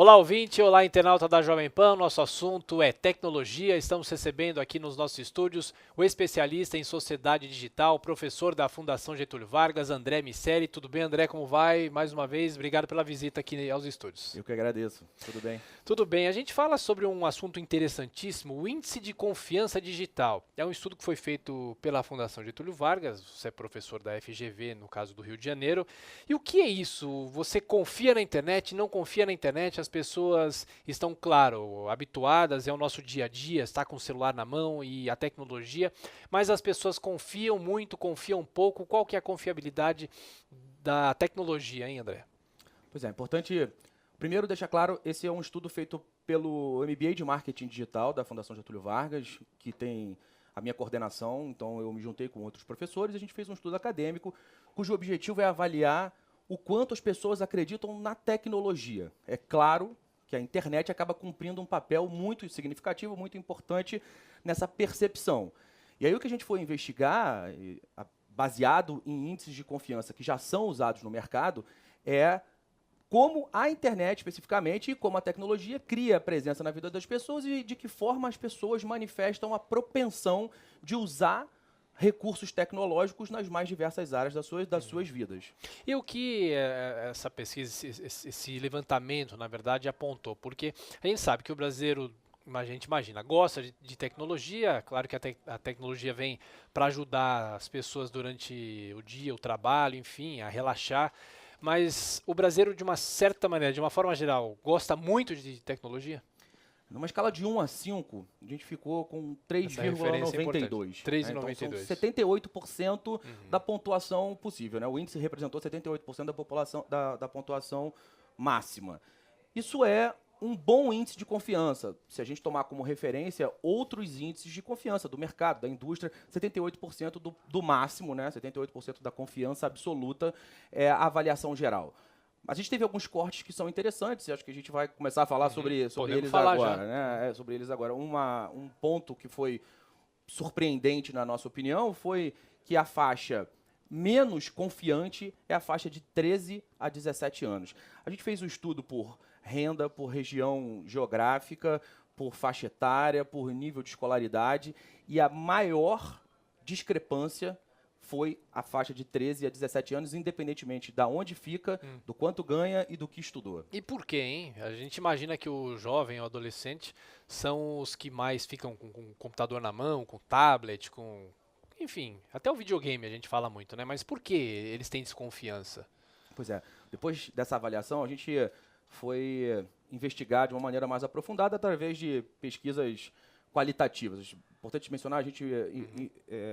Olá, ouvinte, olá, internauta da Jovem Pan. Nosso assunto é tecnologia. Estamos recebendo aqui nos nossos estúdios o especialista em sociedade digital, professor da Fundação Getúlio Vargas, André Miceli. Tudo bem, André? Como vai? Mais uma vez, obrigado pela visita aqui aos estúdios. Eu que agradeço. Tudo bem? Tudo bem. A gente fala sobre um assunto interessantíssimo, o Índice de Confiança Digital. É um estudo que foi feito pela Fundação Getúlio Vargas. Você é professor da FGV, no caso do Rio de Janeiro. E o que é isso? Você confia na internet, não confia na internet? As pessoas estão, claro, habituadas, é o nosso dia a dia, está com o celular na mão e a tecnologia, mas as pessoas confiam muito, confiam pouco. Qual que é a confiabilidade da tecnologia, hein, André? Pois é, importante primeiro deixar claro, esse é um estudo feito pelo MBA de Marketing Digital da Fundação Getúlio Vargas, que tem a minha coordenação, então eu me juntei com outros professores e a gente fez um estudo acadêmico cujo objetivo é avaliar o quanto as pessoas acreditam na tecnologia. É claro que a internet acaba cumprindo um papel muito significativo, muito importante nessa percepção. E aí o que a gente foi investigar, baseado em índices de confiança que já são usados no mercado, é como a internet, especificamente, e como a tecnologia cria presença na vida das pessoas e de que forma as pessoas manifestam a propensão de usar recursos tecnológicos nas mais diversas áreas das suas vidas. E o que essa pesquisa, esse levantamento, na verdade, apontou? Porque a gente sabe que o brasileiro, a gente imagina, gosta de tecnologia. Claro que a tecnologia vem para ajudar as pessoas durante o dia, o trabalho, enfim, a relaxar. Mas o brasileiro, de uma certa maneira, de uma forma geral, gosta muito de tecnologia? Numa escala de 1 a 5, a gente ficou com Essa referência é importante. 3,92. 3,92. Então, são 78% da pontuação possível. Né? O índice representou 78% da população da pontuação máxima. Isso é um bom índice de confiança. Se a gente tomar como referência outros índices de confiança do mercado, da indústria, 78% do máximo, né? 78% da confiança absoluta é a avaliação geral. A gente teve alguns cortes que são interessantes, e acho que a gente vai começar a falar sobre eles agora. Né? Sobre eles agora. Um ponto que foi surpreendente na nossa opinião foi que a faixa menos confiante é a faixa de 13 a 17 anos. A gente fez um estudo por renda, por região geográfica, por faixa etária, por nível de escolaridade, e a maior discrepância foi a faixa de 13 a 17 anos, independentemente de onde fica, do quanto ganha e do que estudou. E por quê, hein? A gente imagina que o jovem, o adolescente, são os que mais ficam com o computador na mão, com tablet, enfim, até o videogame a gente fala muito, né? Mas por que eles têm desconfiança? Pois é, depois dessa avaliação, a gente foi investigar de uma maneira mais aprofundada através de pesquisas qualitativas. Importante mencionar, a gente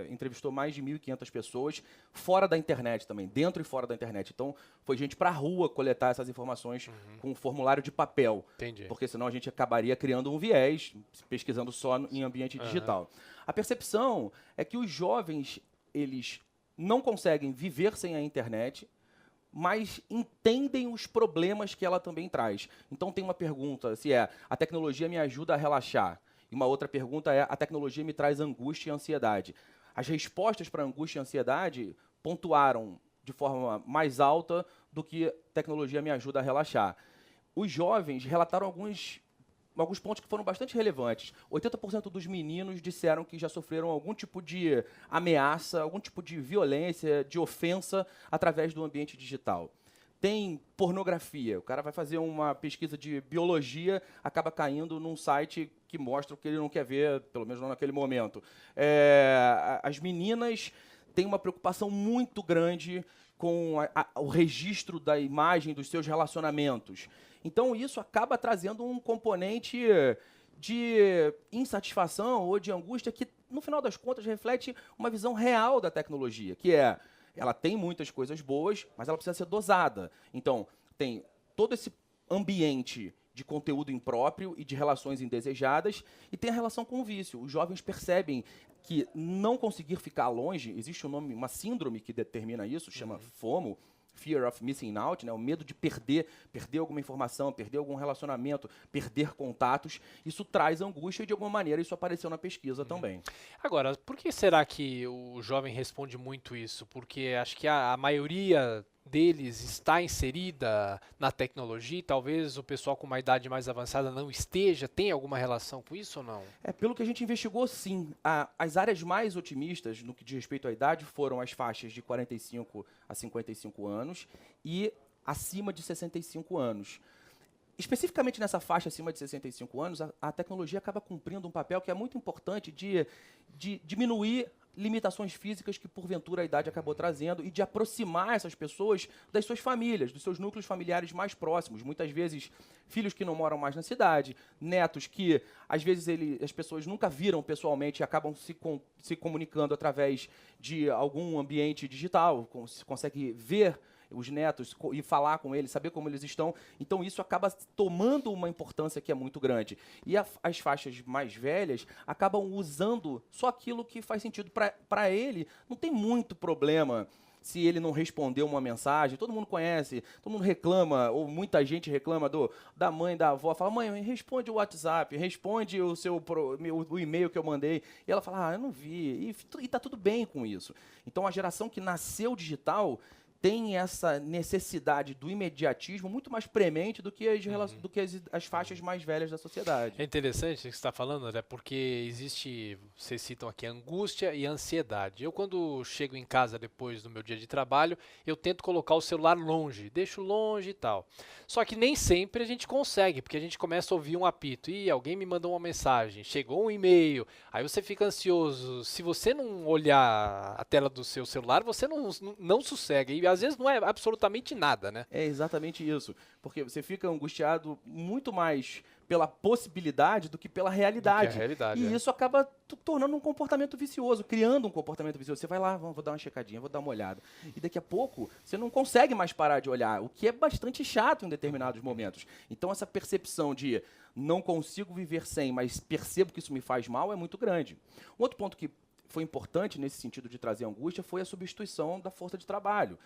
entrevistou mais de 1.500 pessoas fora da internet também, dentro e fora da internet. Então, foi gente para a rua coletar essas informações com um formulário de papel. Entendi. Porque senão a gente acabaria criando um viés, pesquisando só em ambiente digital. A percepção é que os jovens, eles não conseguem viver sem a internet, mas entendem os problemas que ela também traz. Então tem uma pergunta, se é, a tecnologia me ajuda a relaxar? E uma outra pergunta é, a tecnologia me traz angústia e ansiedade? As respostas para angústia e ansiedade pontuaram de forma mais alta do que tecnologia me ajuda a relaxar. Os jovens relataram alguns pontos que foram bastante relevantes. 80% dos meninos disseram que já sofreram algum tipo de ameaça, algum tipo de violência, de ofensa através do ambiente digital. Tem pornografia. O cara vai fazer uma pesquisa de biologia, acaba caindo num site que mostra o que ele não quer ver, pelo menos não naquele momento. As meninas têm uma preocupação muito grande com o registro da imagem dos seus relacionamentos. Então, isso acaba trazendo um componente de insatisfação ou de angústia que, no final das contas, reflete uma visão real da tecnologia, que é, ela tem muitas coisas boas, mas ela precisa ser dosada. Então, tem todo esse ambiente de conteúdo impróprio e de relações indesejadas, e tem a relação com o vício. Os jovens percebem que não conseguir ficar longe, existe um nome, uma síndrome que determina isso, chama FOMO, Fear of Missing Out, né? O medo de perder alguma informação, perder algum relacionamento, perder contatos. Isso traz angústia e, de alguma maneira, isso apareceu na pesquisa também. Agora, por que será que o jovem responde muito isso? Porque acho que a maioria deles está inserida na tecnologia e talvez o pessoal com uma idade mais avançada não esteja? Tem alguma relação com isso ou não? Pelo que a gente investigou, sim. As áreas mais otimistas no que diz respeito à idade foram as faixas de 45 a 55 anos e acima de 65 anos. Especificamente nessa faixa acima de 65 anos, a tecnologia acaba cumprindo um papel que é muito importante de diminuir limitações físicas que, porventura, a idade acabou trazendo e de aproximar essas pessoas das suas famílias, dos seus núcleos familiares mais próximos. Muitas vezes, filhos que não moram mais na cidade, netos que, às vezes, as pessoas nunca viram pessoalmente e acabam se comunicando através de algum ambiente digital, se consegue ver os netos e falar com eles, saber como eles estão. Então, isso acaba tomando uma importância que é muito grande. E as faixas mais velhas acabam usando só aquilo que faz sentido para ele. Não tem muito problema se ele não respondeu uma mensagem. Todo mundo conhece, todo mundo reclama, ou muita gente reclama da mãe, da avó. Fala, mãe, responde o WhatsApp, responde o e-mail que eu mandei. E ela fala, eu não vi. E tá tudo bem com isso. Então, a geração que nasceu digital tem essa necessidade do imediatismo muito mais premente do que as faixas mais velhas da sociedade. É interessante o que você está falando, né? Porque existe, vocês citam aqui, angústia e ansiedade. Eu, quando chego em casa depois do meu dia de trabalho, eu tento colocar o celular longe, deixo longe e tal. Só que nem sempre a gente consegue, porque a gente começa a ouvir um apito. Ih, alguém me mandou uma mensagem, chegou um e-mail, aí você fica ansioso. Se você não olhar a tela do seu celular, você não sossega. E às vezes não é absolutamente nada, né? É exatamente isso. Porque você fica angustiado muito mais pela possibilidade do que pela realidade. Do que a realidade, e isso acaba tornando um comportamento vicioso, criando um comportamento vicioso. Você vai lá, vou dar uma checadinha, vou dar uma olhada. E daqui a pouco, você não consegue mais parar de olhar, o que é bastante chato em determinados momentos. Então, essa percepção de não consigo viver sem, mas percebo que isso me faz mal, é muito grande. Um outro ponto que foi importante nesse sentido de trazer angústia foi a substituição da força de trabalho.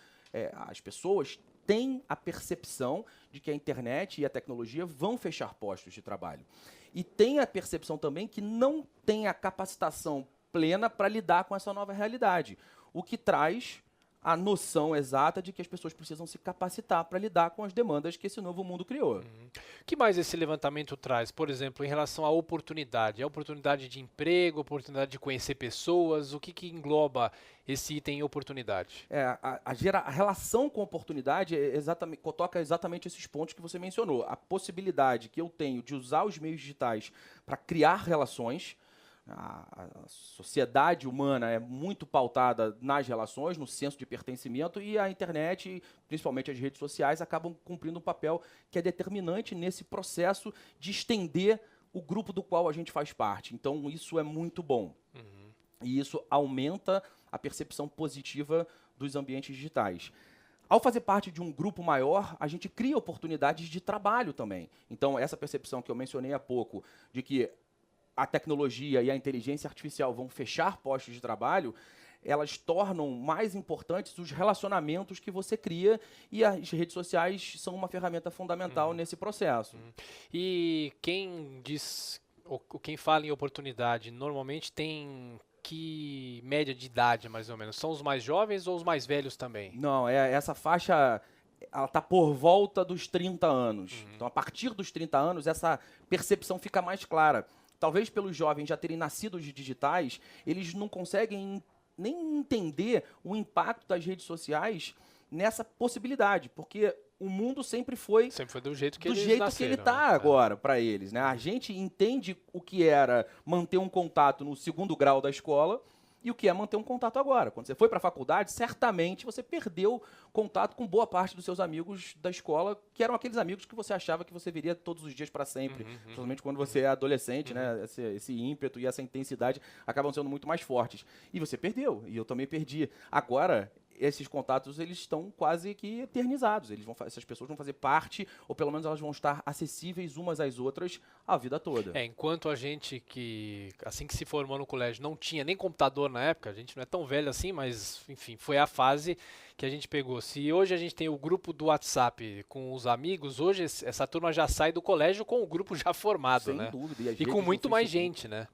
As pessoas têm a percepção de que a internet e a tecnologia vão fechar postos de trabalho. E tem a percepção também que não tem a capacitação plena para lidar com essa nova realidade, o que traz a noção exata de que as pessoas precisam se capacitar para lidar com as demandas que esse novo mundo criou. O que mais esse levantamento traz? Por exemplo, em relação à oportunidade. A oportunidade de emprego, oportunidade de conhecer pessoas, o que engloba esse item oportunidade? A relação com oportunidade toca exatamente esses pontos que você mencionou. A possibilidade que eu tenho de usar os meios digitais para criar relações. A sociedade humana é muito pautada nas relações, no senso de pertencimento, e a internet, principalmente as redes sociais, acabam cumprindo um papel que é determinante nesse processo de estender o grupo do qual a gente faz parte. Então, isso é muito bom. E isso aumenta a percepção positiva dos ambientes digitais. Ao fazer parte de um grupo maior, a gente cria oportunidades de trabalho também. Então, essa percepção que eu mencionei há pouco, de que a tecnologia e a inteligência artificial vão fechar postos de trabalho, elas tornam mais importantes os relacionamentos que você cria, e as redes sociais são uma ferramenta fundamental nesse processo. E quem fala em oportunidade, normalmente tem que média de idade, mais ou menos? São os mais jovens ou os mais velhos também? Não, essa faixa ela está por volta dos 30 anos. Então, a partir dos 30 anos, essa percepção fica mais clara. Talvez pelos jovens já terem nascido de digitais, eles não conseguem nem entender o impacto das redes sociais nessa possibilidade, porque o mundo sempre foi do jeito que ele está agora para eles, né? A gente entende o que era manter um contato no segundo grau da escola e o que é manter um contato agora. Quando você foi para a faculdade, certamente você perdeu contato com boa parte dos seus amigos da escola, que eram aqueles amigos que você achava que você veria todos os dias para sempre. Principalmente quando você é adolescente, né? Esse ímpeto e essa intensidade acabam sendo muito mais fortes. E você perdeu, e eu também perdi. Agora, esses contatos eles estão quase que eternizados. Essas pessoas vão fazer parte, ou pelo menos elas vão estar acessíveis umas às outras a vida toda. Enquanto a gente assim que se formou no colégio, não tinha nem computador na época, a gente não é tão velho assim, mas enfim, foi a fase que a gente pegou. Se hoje a gente tem o grupo do WhatsApp com os amigos, hoje essa turma já sai do colégio com o grupo já formado, Sem né? dúvida. E com muito mais gente, né?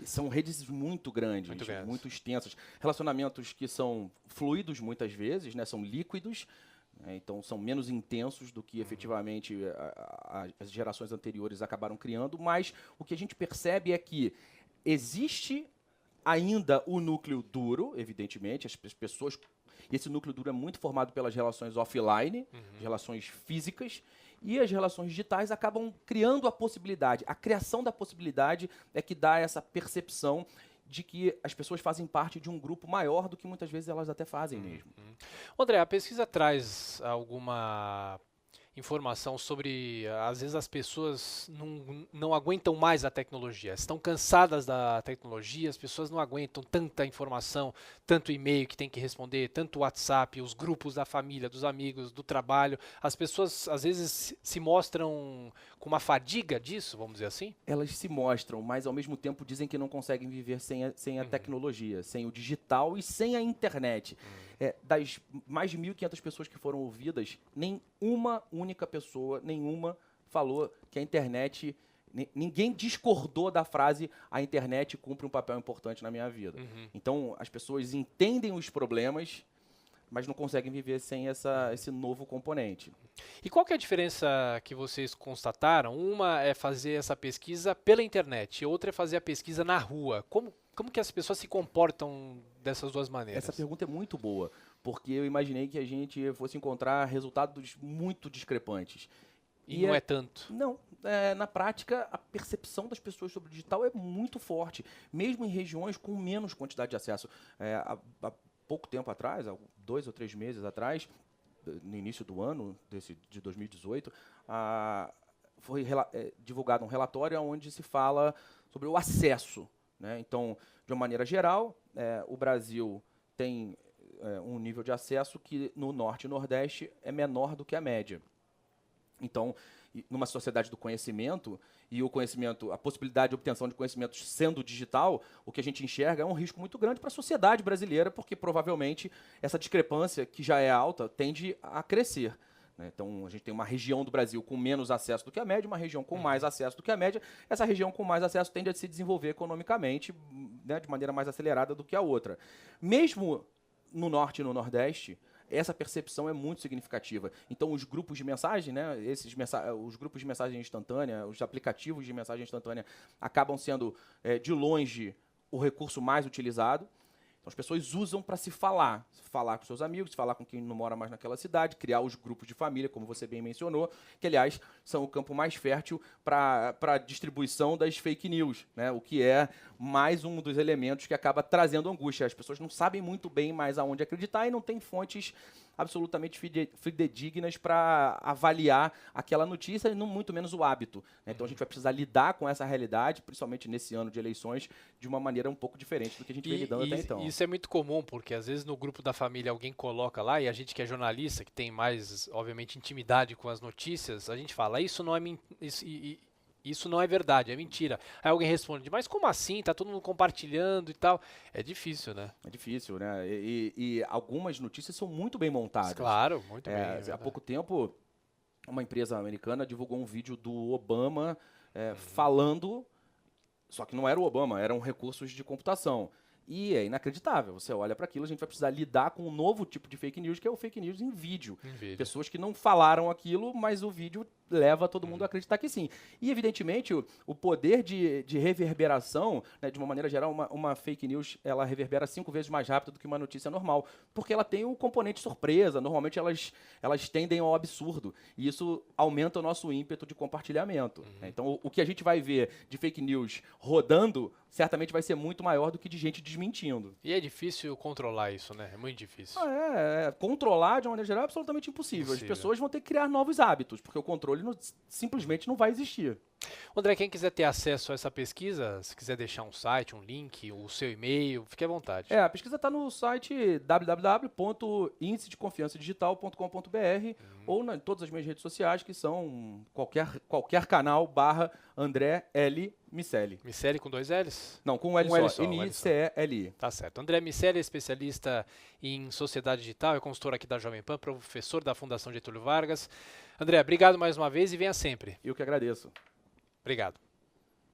São redes muito grandes, muito extensas. Relacionamentos que são fluidos muitas vezes, né? São líquidos, né? Então, são menos intensos do que efetivamente as gerações anteriores acabaram criando, mas o que a gente percebe é que existe ainda o núcleo duro, evidentemente, as pessoas. E esse núcleo duro é muito formado pelas relações offline, relações físicas, e as relações digitais acabam criando a possibilidade. A criação da possibilidade é que dá essa percepção de que as pessoas fazem parte de um grupo maior do que muitas vezes elas até fazem mesmo. André, a pesquisa traz alguma informação sobre, às vezes as pessoas não aguentam mais a tecnologia, estão cansadas da tecnologia, as pessoas não aguentam tanta informação, tanto e-mail que tem que responder, tanto WhatsApp, os grupos da família, dos amigos, do trabalho, as pessoas às vezes se mostram com uma fadiga disso, vamos dizer assim? Elas se mostram, mas ao mesmo tempo dizem que não conseguem viver sem a tecnologia, sem o digital e sem a internet. Das mais de 1.500 pessoas que foram ouvidas, nem uma única pessoa, nenhuma, falou que a internet... Ninguém discordou da frase a internet cumpre um papel importante na minha vida. Então, as pessoas entendem os problemas, mas não conseguem viver sem esse novo componente. E qual que é a diferença que vocês constataram? Uma é fazer essa pesquisa pela internet, outra é fazer a pesquisa na rua. Como que as pessoas se comportam dessas duas maneiras? Essa pergunta é muito boa, porque eu imaginei que a gente fosse encontrar resultados muito discrepantes. E não é tanto? Não. Na prática, a percepção das pessoas sobre o digital é muito forte, mesmo em regiões com menos quantidade de acesso. Há pouco tempo atrás, há 2 ou 3 meses atrás, no início do ano de 2018, foi divulgado um relatório onde se fala sobre o acesso, né? Então, de uma maneira geral, o Brasil tem um nível de acesso que no Norte e Nordeste é menor do que a média. Então, numa sociedade do conhecimento, e o conhecimento, a possibilidade de obtenção de conhecimentos sendo digital, o que a gente enxerga é um risco muito grande para a sociedade brasileira, porque provavelmente essa discrepância, que já é alta, tende a crescer, né? Então, a gente tem uma região do Brasil com menos acesso do que a média, uma região com mais acesso do que a média. Essa região com mais acesso tende a se desenvolver economicamente, né, de maneira mais acelerada do que a outra. Mesmo no Norte e no Nordeste, essa percepção é muito significativa. Então, os grupos de mensagem, né, os grupos de mensagem instantânea, os aplicativos de mensagem instantânea, acabam sendo, de longe, o recurso mais utilizado. Então, as pessoas usam para se falar com seus amigos, falar com quem não mora mais naquela cidade, criar os grupos de família, como você bem mencionou, que, aliás, são o campo mais fértil para a distribuição das fake news, né, o que é mais um dos elementos que acaba trazendo angústia. As pessoas não sabem muito bem mais aonde acreditar e não têm fontes absolutamente fidedignas para avaliar aquela notícia e muito menos o hábito, né? Então a gente vai precisar lidar com essa realidade, principalmente nesse ano de eleições, de uma maneira um pouco diferente do que a gente vem lidando até então. Isso é muito comum, porque às vezes no grupo da família alguém coloca lá, e a gente que é jornalista, que tem mais, obviamente, intimidade com as notícias, a gente fala, isso não é verdade, é mentira. Aí alguém responde, mas como assim? Tá todo mundo compartilhando e tal. É difícil, né? É difícil, né? E algumas notícias são muito bem montadas. Claro, muito bem. Há pouco tempo, uma empresa americana divulgou um vídeo do Obama falando, só que não era o Obama, eram recursos de computação. E é inacreditável. Você olha para aquilo, a gente vai precisar lidar com um novo tipo de fake news, que é o fake news em vídeo. Pessoas que não falaram aquilo, mas o vídeo leva todo mundo a acreditar que sim. E, evidentemente, o poder de reverberação, né, de uma maneira geral, uma fake news, ela reverbera 5 vezes mais rápido do que uma notícia normal, porque ela tem um componente surpresa. Normalmente, elas tendem ao absurdo. E isso aumenta o nosso ímpeto de compartilhamento. Né? Então, o que a gente vai ver de fake news rodando, certamente vai ser muito maior do que de gente desmentindo. E é difícil controlar isso, né? É muito difícil. Controlar, de uma maneira geral, é absolutamente impossível. As pessoas vão ter que criar novos hábitos, porque o controle simplesmente não vai existir. André, quem quiser ter acesso a essa pesquisa, se quiser deixar um site, um link, o seu e-mail, fique à vontade. A pesquisa está no site www.indicedconfiançadigital.com.br ou em todas as minhas redes sociais, que são qualquer canal /André L. Miceli. Miceli com 2 L's? Não, com um L só. M-I-C-E-L-I. Tá certo. André Miceli é especialista em sociedade digital, é consultor aqui da Jovem Pan, professor da Fundação Getúlio Vargas. André, obrigado mais uma vez e venha sempre. Eu que agradeço. Obrigado.